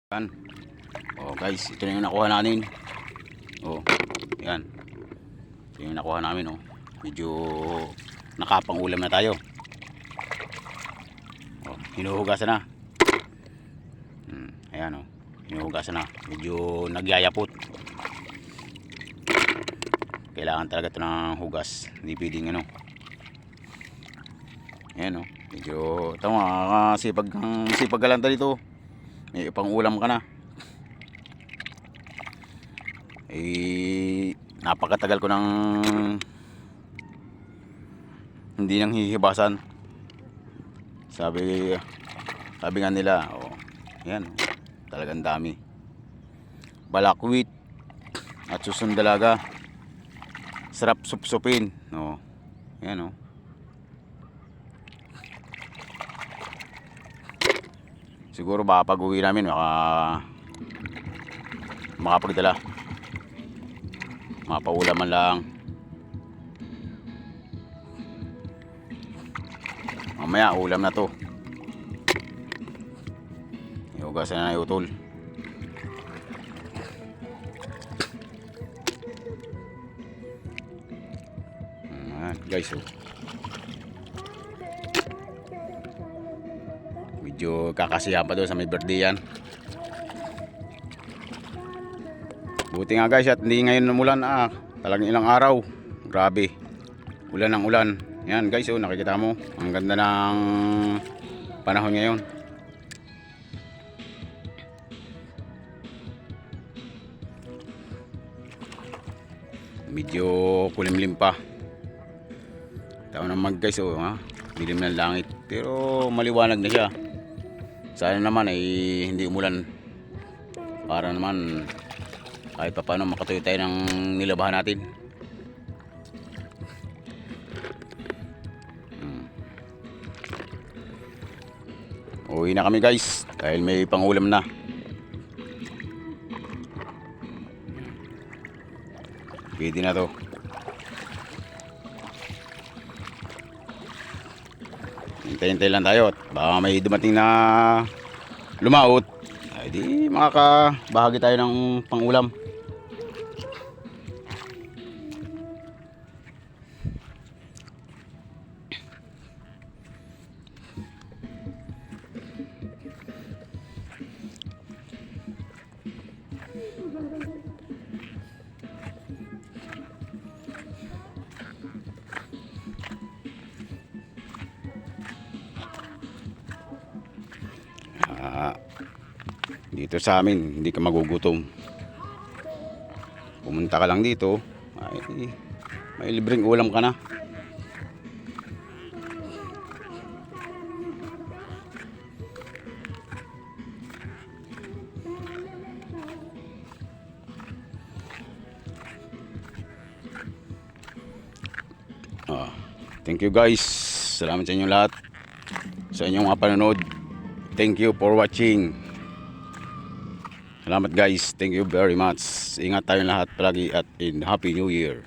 Yan. Oh guys, ito na yung nakuha natin. Oh, yan. Ito yung nakuha namin, oh. Medyo nakapang ulam na tayo. Oh, hinuhugasan na. Ayan, oh. Hinuhugasan na. Medyo nagyayapot. Kailangan talaga ito ng hugas. Hindi pwedeng ano. Ayan, oh. Medyo tama, sipag galanta dito. May pang ulam ka na. Napakatagal ko nang hindi nang hihibasan. Sabi nga nila, oh, yan, talagang dami. Balakwit at susong dalaga. Sarap supsupin, oh. Yan, oh. Siguro baka pag uwi namin makapagdala. Mapaulaman lang. Mamaya ulam na to. Iugasan na utol. Guys, oh. Medyo kakasiyahan pa doon sa may birthday yan. Buti nga guys at hindi ngayon umulan, talagang ilang araw. Grabe. Ulan ng ulan. Yan guys, oh, nakikita mo. Ang ganda ng panahon ngayon. Medyo kulimlim pa. Taon naman guys, oh, dilim ng langit. Pero maliwanag na siya. Sana naman ay hindi umulan. Para naman kahit pa paano makatuloy tayo ng nilabahan natin. Uwi na kami guys dahil may pangulam na. Pwede na to. Hintay-hintay lang tayo at baka may dumating na lumaot, ay di makakabahagi tayo ng pangulam. Dito sa amin hindi ka magugutom. Pumunta ka lang dito, ay may libreng ulam ka na. Thank you guys. Salamat sa inyong lahat sa inyong panonood. Thank you for watching. Salamat guys. Thank you very much. Ingat tayong lahat palagi at in Happy New Year.